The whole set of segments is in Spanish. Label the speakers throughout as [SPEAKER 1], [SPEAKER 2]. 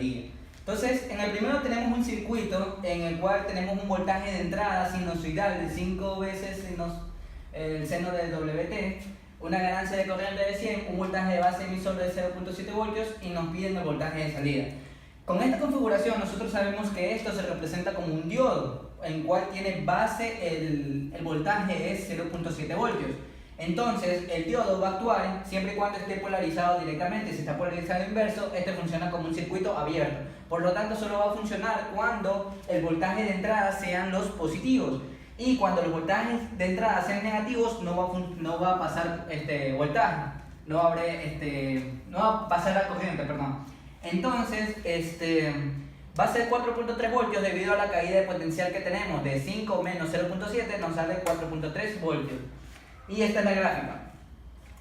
[SPEAKER 1] día. Entonces, en el primero tenemos un circuito en el cual tenemos un voltaje de entrada sinusoidal de 5 veces el seno del WT, una ganancia de corriente de 100, un voltaje de base emisor de 0.7 voltios y nos piden el voltaje de salida. Con esta configuración nosotros sabemos que esto se representa como un diodo, en cual tiene base el voltaje es 0.7 voltios. Entonces el diodo va a actuar siempre y cuando esté polarizado directamente. Si está polarizado inverso, este funciona como un circuito abierto. Por lo tanto, solo va a funcionar cuando el voltaje de entrada sean los positivos. Y cuando los voltajes de entrada sean negativos, no va a pasar voltaje, no va a pasar la corriente, perdón. Entonces, va a ser 4.3 voltios debido a la caída de potencial que tenemos de 5 menos 0.7 nos sale 4.3 voltios. Y esta es la gráfica.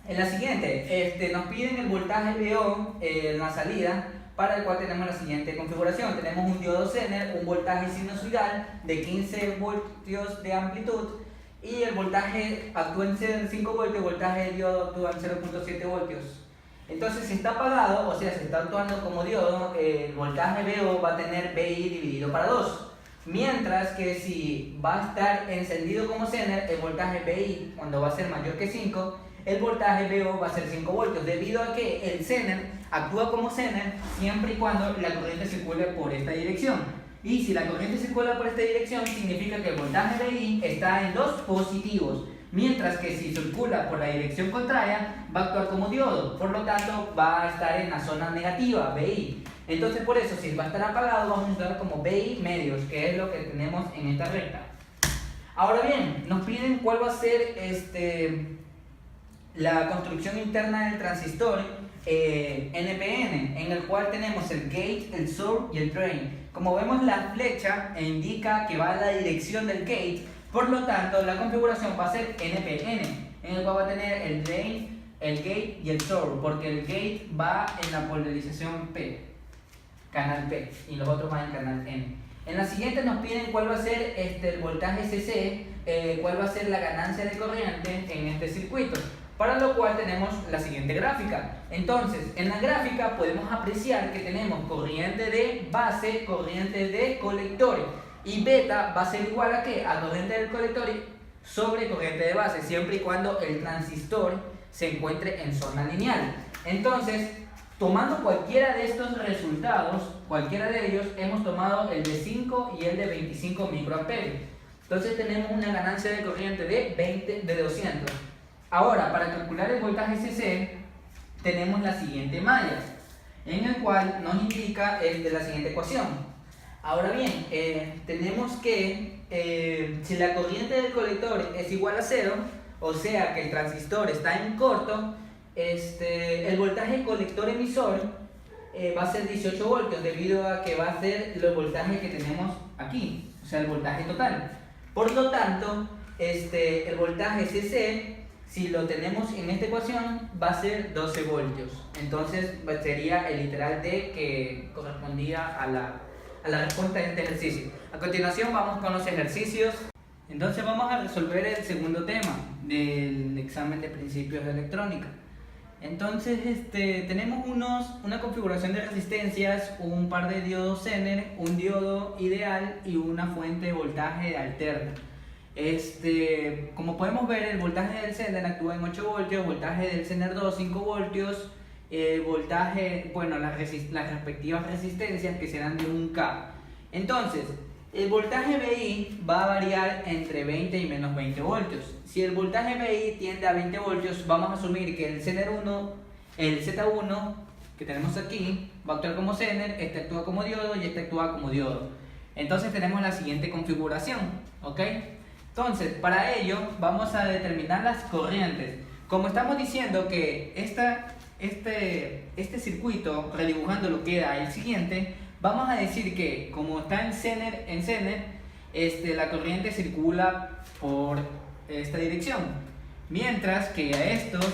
[SPEAKER 1] En la siguiente, nos piden el voltaje VO en la salida, para el cual tenemos la siguiente configuración. Tenemos un diodo Zener, un voltaje sinusoidal de 15 voltios de amplitud y el voltaje actúa en 5 voltios, el voltaje del diodo actúa en 0.7 voltios. Entonces, si está apagado, o sea, si está actuando como diodo, el voltaje VO va a tener VI dividido para 2. Mientras que si va a estar encendido como Zener, el voltaje VI, cuando va a ser mayor que 5, el voltaje VO va a ser 5 voltios, debido a que el Zener actúa como Zener siempre y cuando la corriente circule por esta dirección. Y si la corriente circula por esta dirección, significa que el voltaje VI está en los positivos. Mientras que si circula por la dirección contraria, va a actuar como diodo, por lo tanto va a estar en la zona negativa, VI. Entonces por eso, si va a estar apagado, vamos a usar como VI medios, que es lo que tenemos en esta recta. Ahora bien, nos piden cuál va a ser la construcción interna del transistor NPN, en el cual tenemos el gate, el source y el drain. Como vemos, la flecha indica que va a la dirección del gate. Por lo tanto, la configuración va a ser NPN, en el cual va a tener el drain, el gate y el source, porque el gate va en la polarización P, canal P, y los otros van en canal N. En la siguiente nos piden cuál va a ser el voltaje CC, cuál va a ser la ganancia de corriente en este circuito, para lo cual tenemos la siguiente gráfica. Entonces, en la gráfica podemos apreciar que tenemos corriente de base, corriente de colectores. Y beta va a ser igual a ¿qué? A corriente del colector sobre corriente de base, siempre y cuando el transistor se encuentre en zona lineal. Entonces, tomando cualquiera de estos resultados, cualquiera de ellos, hemos tomado el de 5 y el de 25 microamperios. Entonces tenemos una ganancia de corriente de 200. Ahora, para calcular el voltaje CC, tenemos la siguiente malla, en el cual nos indica la siguiente ecuación. Ahora bien, tenemos que, si la corriente del colector es igual a 0, o sea que el transistor está en corto, el voltaje colector emisor va a ser 18 voltios, debido a que va a ser el voltaje que tenemos aquí, o sea el voltaje total. Por lo tanto, el voltaje CC, si lo tenemos en esta ecuación, va a ser 12 voltios. Entonces sería el literal D que correspondía a la respuesta de este ejercicio. A continuación vamos con los ejercicios. Entonces vamos a resolver el segundo tema del examen de principios de electrónica. Entonces tenemos una configuración de resistencias, un par de diodos Zener, un diodo ideal y una fuente de voltaje alterna. Como podemos ver, el voltaje del Zener actúa en 8 voltios, el voltaje del Zener 2 5 voltios, voltaje, bueno, las respectivas resistencias que serán de 1K. Entonces, el voltaje VI va a variar entre 20 y menos 20 voltios. Si el voltaje VI tiende a 20 voltios, vamos a asumir que el Zener 1, el Z1 que tenemos aquí, va a actuar como Zener, este actúa como diodo y este actúa como diodo. Entonces tenemos la siguiente configuración, ¿ok? Entonces, para ello vamos a determinar las corrientes. Como estamos diciendo que este circuito, redibujándolo, queda el siguiente, vamos a decir que como está en Zener, la corriente circula por esta dirección, mientras que a estos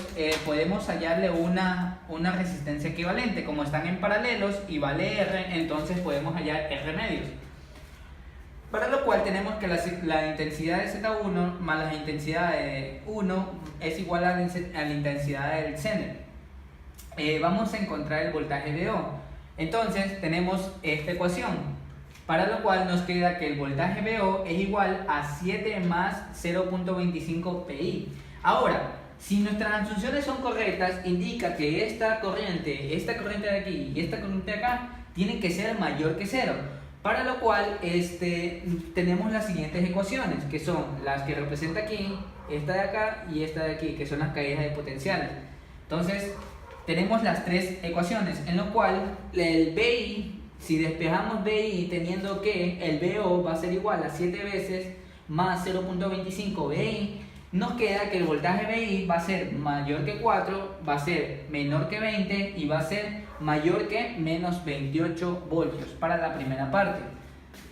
[SPEAKER 1] podemos hallarle una resistencia equivalente. Como están en paralelos y vale R, entonces podemos hallar R medios, para lo cual tenemos que la intensidad de Z1 más la intensidad de 1 es igual a la intensidad del Zener. Vamos a encontrar el voltaje de O. Entonces tenemos esta ecuación, para lo cual nos queda que el voltaje VO es igual a 7 más 0.25 PI. Ahora, si nuestras asunciones son correctas, indica que esta corriente de aquí y esta corriente de acá tienen que ser mayor que 0. Para lo cual tenemos las siguientes ecuaciones, que son las que representa aquí, esta de acá y esta de aquí, que son las caídas de potenciales. Entonces, tenemos las tres ecuaciones, en lo cual el BI, si despejamos BI teniendo que el BO va a ser igual a 7 veces más 0.25 BI, nos queda que el voltaje BI va a ser mayor que 4, va a ser menor que 20 y va a ser mayor que menos 28 voltios para la primera parte.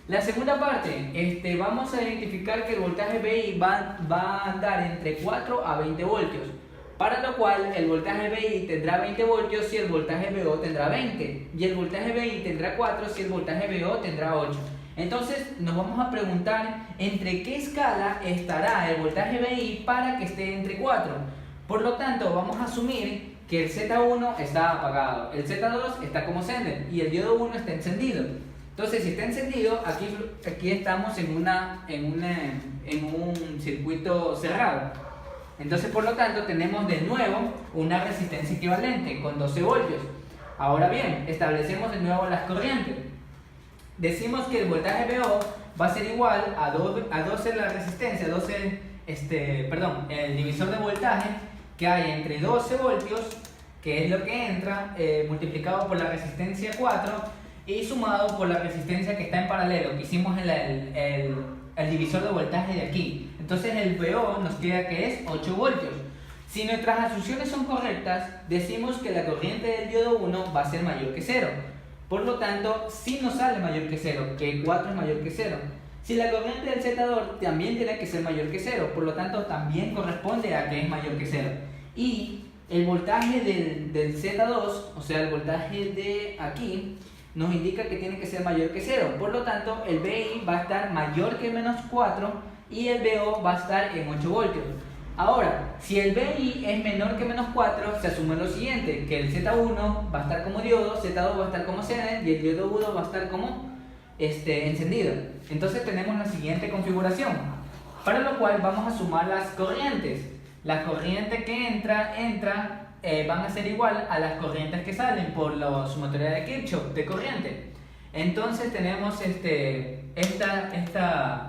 [SPEAKER 1] La segunda parte, vamos a identificar que el voltaje BI va a andar entre 4 a 20 voltios, para lo cual el voltaje BI tendrá 20 voltios si el voltaje VO tendrá 20, y el voltaje BI tendrá 4 si el voltaje VO tendrá 8. Entonces nos vamos a preguntar entre qué escala estará el voltaje BI para que esté entre 4. Por lo tanto, vamos a asumir que el Z1 está apagado, el Z2 está como sender y el diodo 1 está encendido. Entonces, si está encendido, aquí estamos en un circuito cerrado. Entonces, por lo tanto, tenemos de nuevo una resistencia equivalente con 12 voltios. Ahora bien, establecemos de nuevo las corrientes. Decimos que el voltaje VO va a ser igual a 12 la resistencia, el divisor de voltaje que hay entre 12 voltios, que es lo que entra, multiplicado por la resistencia 4 y sumado por la resistencia que está en paralelo, que hicimos el divisor de voltaje de aquí. Entonces el VO nos queda que es 8 voltios. Si nuestras asunciones son correctas, decimos que la corriente del diodo 1 va a ser mayor que 0. Por lo tanto, sí nos sale mayor que 0, que 4 es mayor que 0. Si la corriente del Z2 también tiene que ser mayor que 0, por lo tanto también corresponde a que es mayor que 0. Y el voltaje del Z2, o sea el voltaje de aquí, nos indica que tiene que ser mayor que 0. Por lo tanto, el BI va a estar mayor que menos 4 y el VO va a estar en 8 voltios. Ahora, si el BI es menor que menos 4, se asume lo siguiente, que el Z1 va a estar como diodo, Z2 va a estar como sender y el diodo 1 va a estar como encendido. Entonces tenemos la siguiente configuración, para lo cual vamos a sumar las corrientes. Las corrientes que entran van a ser igual a las corrientes que salen por la sumatoria de Kirchhoff de corriente. Entonces tenemos esta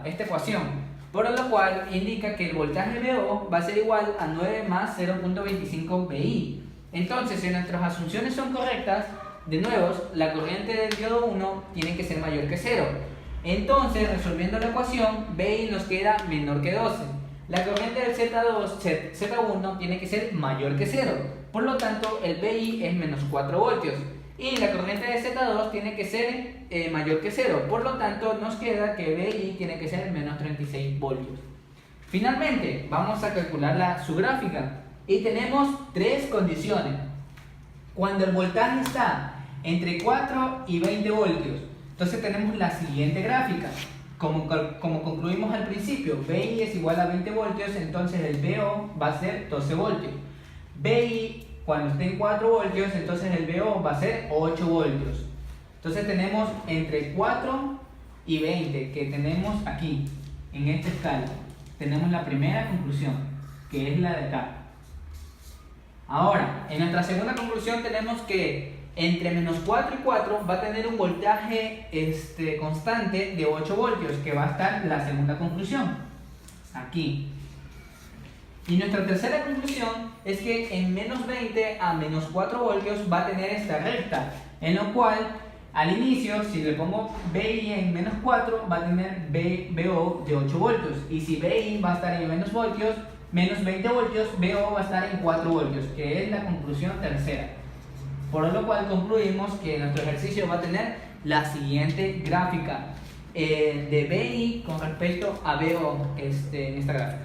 [SPEAKER 1] ecuación, por lo cual indica que el voltaje VO va a ser igual a 9 más 0.25 BI. Entonces, si nuestras asunciones son correctas, de nuevo, la corriente del diodo 1 tiene que ser mayor que 0. Entonces, resolviendo la ecuación, BI nos queda menor que 12. La corriente del Z1 tiene que ser mayor que 0. Por lo tanto, el BI es menos 4 voltios. Y la corriente de Z2 tiene que ser mayor que 0. Por lo tanto, nos queda que BI tiene que ser menos 36 voltios. Finalmente, vamos a calcular su gráfica. Y tenemos tres condiciones. Cuando el voltaje está entre 4 y 20 voltios, entonces tenemos la siguiente gráfica. Como concluimos al principio, BI es igual a 20 voltios, entonces el VO va a ser 12 voltios. BI cuando esté en 4 voltios, entonces el VO va a ser 8 voltios. Entonces tenemos entre 4 y 20 que tenemos aquí, en esta escala. Tenemos la primera conclusión, que es la de acá. Ahora, en nuestra segunda conclusión tenemos que entre menos 4 y 4 va a tener un voltaje constante de 8 voltios, que va a estar la segunda conclusión, aquí. Y nuestra tercera conclusión es que en menos 20 a menos 4 voltios va a tener esta recta, en lo cual al inicio, si le pongo BI en menos 4, va a tener VO de 8 voltios. Y si BI va a estar en menos 20 voltios, VO va a estar en 4 voltios, que es la conclusión tercera. Por lo cual concluimos que nuestro ejercicio va a tener la siguiente gráfica de BI con respecto a VO en esta gráfica.